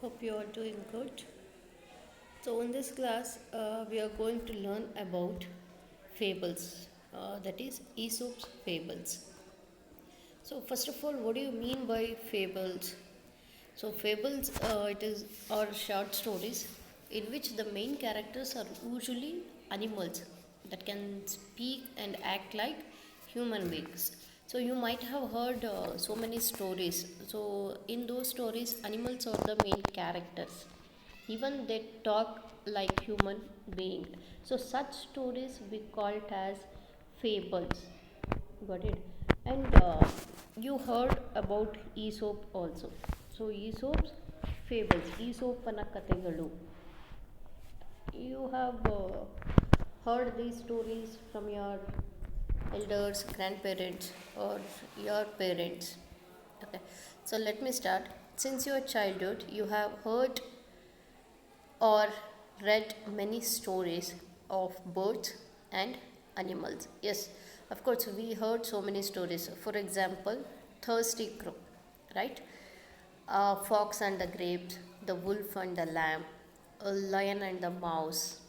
Hope you are doing good. So, in this class, we are going to learn about fables, that is, Aesop's fables. So, first of all, what do you mean by fables? So, fables it is are short stories in which the main characters are usually animals that can speak and act like human beings. So, you might have heard so many stories. So, in those stories, animals are the main characters. Even they talk like human being. So, such stories we call it as fables. Got it? And you heard about Aesop also. So Aesop's fables, Aesopana kategalu. You have heard these stories from your elders, grandparents, or your parents. Okay. So let me start. Since your childhood, you have heard or read many stories of birds and animals. Yes, of course, we heard so many stories. For example, Thirsty Crow, right? Fox and the Grapes, the Wolf and the Lamb, a Lion and the Mouse,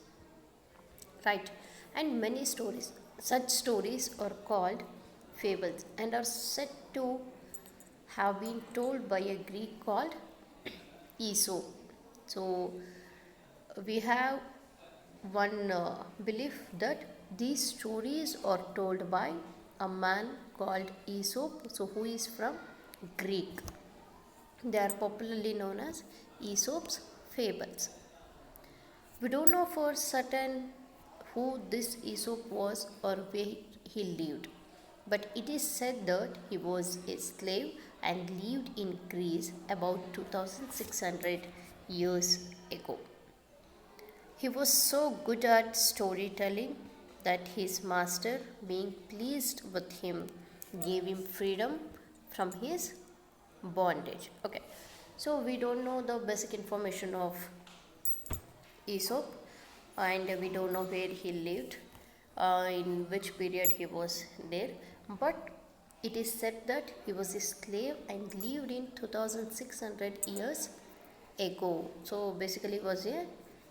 right? And many stories. Such stories are called fables and are said to have been told by a Greek called Aesop. So, we have one belief that these stories are told by a man called Aesop, so who is from Greek. They are popularly known as Aesop's fables. We don't know for certain who this Aesop was or where he lived, but it is said that he was a slave and lived in Greece about 2600 years ago. He was so good at storytelling that his master, being pleased with him, gave him freedom from his bondage. Okay, so we don't know the basic information of Aesop, and we don't know where he lived, in which period he was there, but it is said that he was a slave and lived in 2600 years ago. So basically, he was a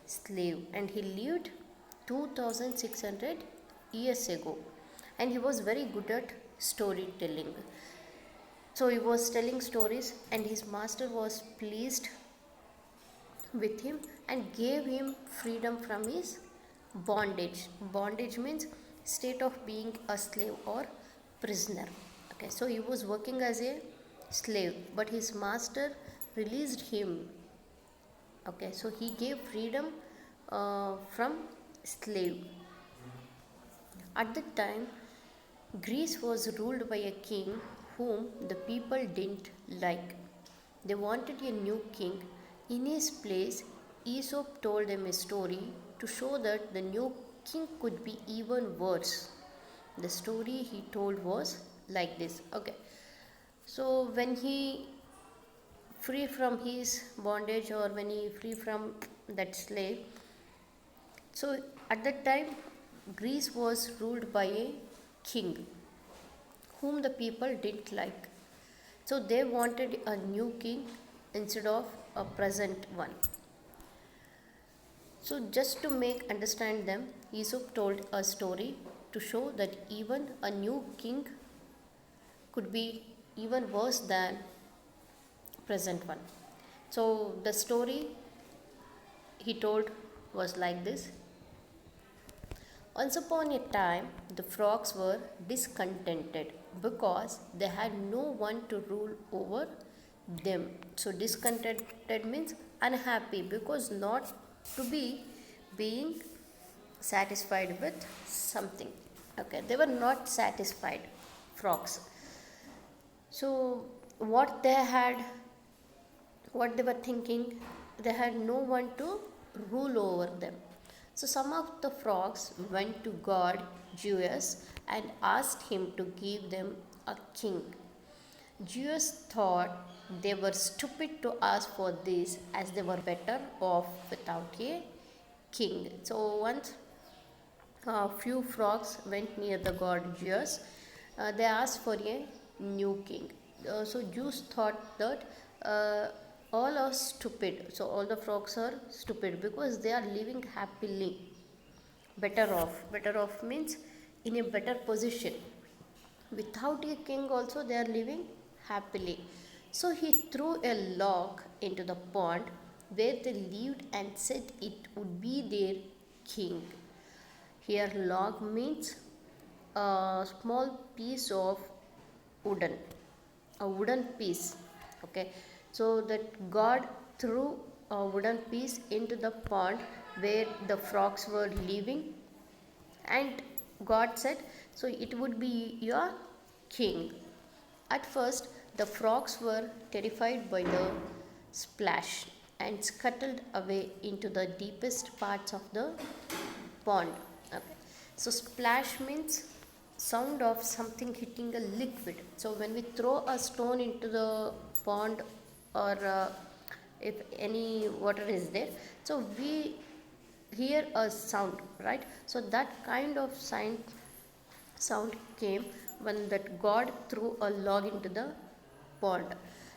slave and he lived 2600 years ago, and he was very good at storytelling. So he was telling stories, and his master was pleased with him and gave him freedom from his bondage. Bondage means state of being a slave or prisoner. Okay, so he was working as a slave, but his master released him. Okay, so he gave freedom from slave. At that time, Greece was ruled by a king whom the people didn't like. They wanted a new king. In his place, Aesop told them a story to show that the new king could be even worse. The story he told was like this. Okay. So when he free from his bondage, or when he free from that slave, so at that time Greece was ruled by a king whom the people didn't like. So they wanted a new king instead of a present one. So just to make understand them, Aesop told a story to show that even a new king could be even worse than present one. So the story he told was like this. Once upon a time, the frogs were discontented because they had no one to rule over them. So, discontented means unhappy because not to be being satisfied with something. Okay, they were not satisfied, frogs. So, what they had, what they were thinking, they had no one to rule over them. So some of the frogs went to God Zeus and asked him to give them a king. Zeus thought they were stupid to ask for this, as they were better off without a king. So once a few frogs went near the god Zeus. They asked for a new king. So Zeus thought that all are stupid. So all the frogs are stupid because they are living happily. Better off. Better off means in a better position. Without a king also they are living happily. So he threw a log into the pond where they lived and said it would be their king. Here log means a small piece of wooden, a wooden piece. Okay, so that God threw a wooden piece into the pond where the frogs were living, and God said, so it would be your king. At first the frogs were terrified by the splash and scuttled away into the deepest parts of the pond. Okay. So splash means sound of something hitting a liquid. So when we throw a stone into the pond, or if any water is there, so we hear a sound, right? So that kind of sound came when that God threw a log into the pond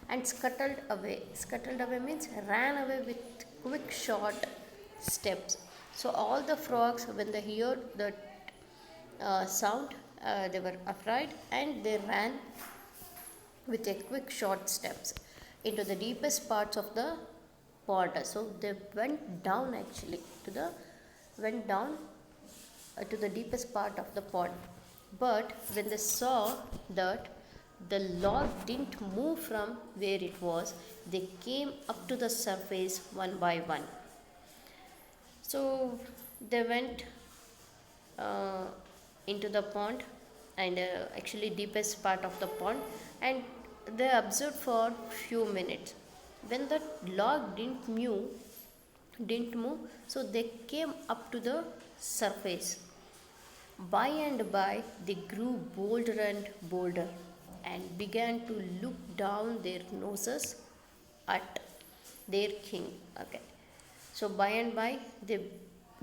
and scuttled away. Scuttled away means ran away with quick short steps. So all the frogs, when they heard that sound, they were afraid and they ran with a quick short steps into the deepest parts of the pond. So they went down actually to the went down to the deepest part of the pond. But when they saw that the log didn't move from where it was, they came up to the surface one by one. So they went uh, into the pond, and actually deepest part of the pond, and they observed for few minutes. When the log didn't move, so they came up to the surface. By and by, they grew bolder and bolder and began to look down their noses at their king. Okay. So by and by, they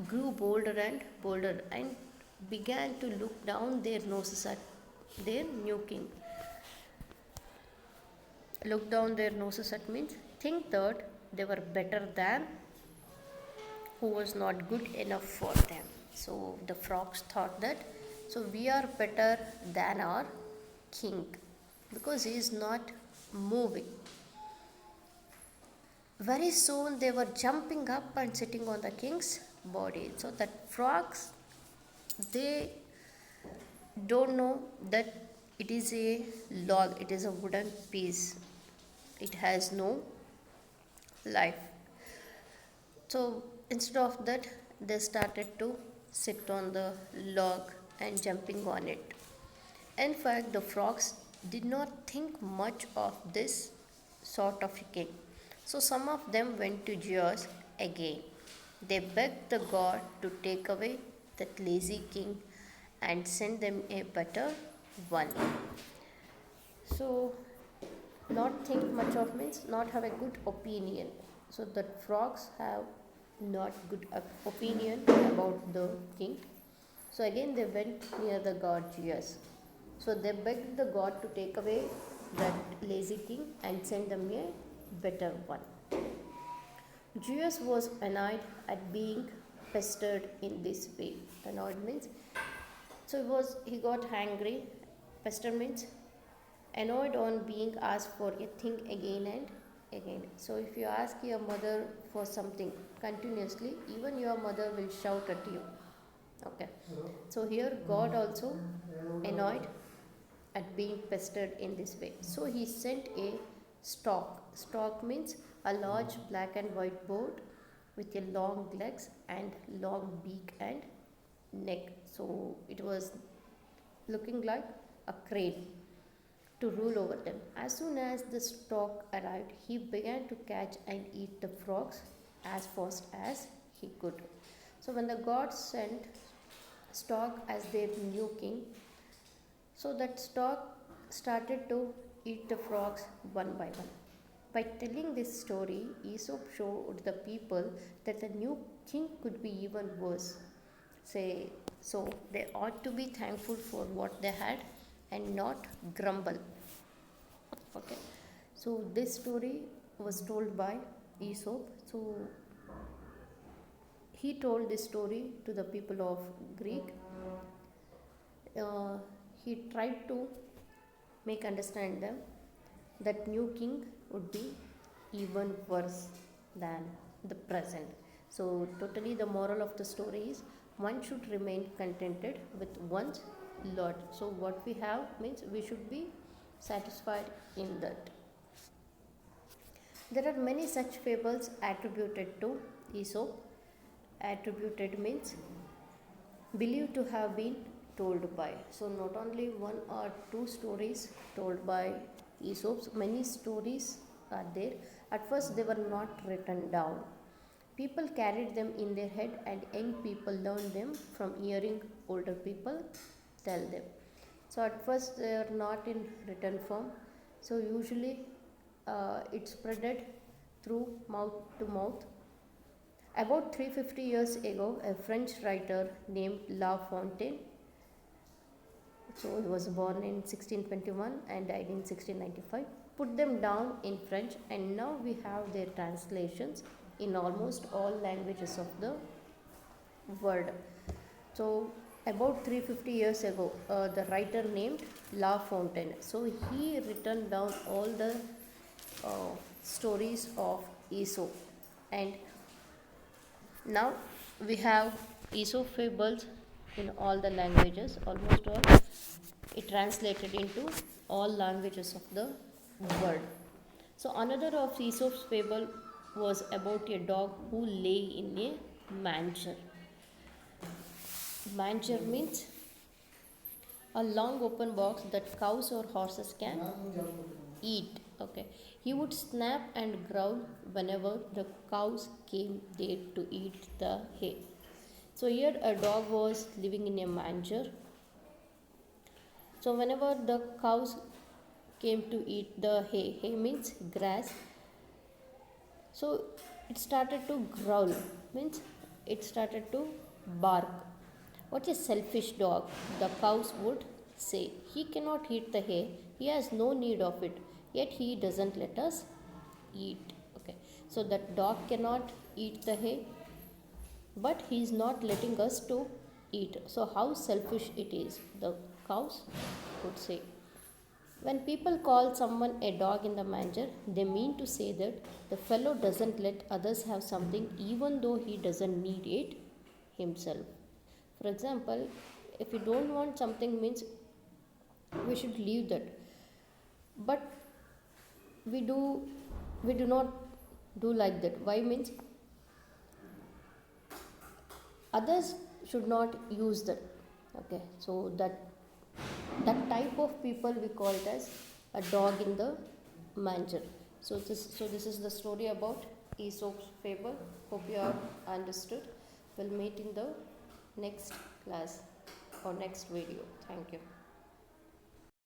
grew bolder and bolder and began to look down their noses at their new king. Look down their noses at means think that they were better than who was not good enough for them. So the frogs thought that, so we are better than our king because he is not moving. Very soon they were jumping up and sitting on the king's body. So that frogs, they don't know that it is a log, it is a wooden piece. It has no life. So instead of that, they started to sit on the log and jumping on it. In fact, the frogs did not think much of this sort of king. So some of them went to Zeus again. They begged the god to take away that lazy king and send them a better one. So not think much of means not have a good opinion. So that frogs have not good opinion about the king. So again they went near the god Zeus. So they begged the god to take away that lazy king and send them a better one. Zeus was annoyed at being pestered in this way. Annoyed means, so he got angry. Pester means annoyed on being asked for a thing again and again. So if you ask your mother for something continuously, even your mother will shout at you. Okay. So here God also annoyed at being pestered in this way. So he sent a stork. Stork means a large black and white bird with a long legs and long beak and neck. So it was looking like a crane to rule over them. As soon as the stork arrived, he began to catch and eat the frogs as fast as he could. So when the gods sent stork as their new king, so that stork started to eat the frogs one by one. By telling this story, Aesop showed the people that the new king could be even worse. So they ought to be thankful for what they had and not grumble. Okay. So this story was told by Aesop. So he told this story to the people of Greek. uh, he tried to make understand them that new king would be even worse than the present. So totally the moral of the story is one should remain contented with one's lot. So what we have means we should be satisfied in that. There are many such fables attributed to Aesop. Attributed means believed to have been told by. So not only one or two stories told by Aesop's, many stories are there. At first they were not written down. People carried them in their head and young people learned them from hearing older people tell them. So at first they are not in written form. So usually it spreaded through mouth to mouth. About 350 years ago, a French writer named La Fontaine, so he was born in 1621 and died in 1695, put them down in French, and now we have their translations in almost all languages of the world. So about 350 years ago, the writer named La Fontaine, so he written down all the stories of Aesop, and now we have Aesop fables in all the languages, almost all. It translated into all languages of the world. So another of Aesop's fable was about a dog who lay in a manger. Manger means a long open box that cows or horses can eat. Okay. He would snap and growl whenever the cows came there to eat the hay. So here a dog was living in a manger. So whenever the cows came to eat the hay means grass. So it started to growl, means it started to bark. What a selfish dog, the cows would say. He cannot eat the hay, he has no need of it, yet he doesn't let us eat. Okay, so that dog cannot eat the hay, but he is not letting us to eat. So how selfish it is, the cows would say. When people call someone a dog in the manger, they mean to say that the fellow doesn't let others have something even though he doesn't need it himself. For example, if you don't want something means we should leave that. But we do not do like that. Why means others should not use that. Okay, so that type of people we call it as a dog in the manger. So this is the story about Aesop's fable. Hope you have understood. We'll meet in the next class or next video. Thank you.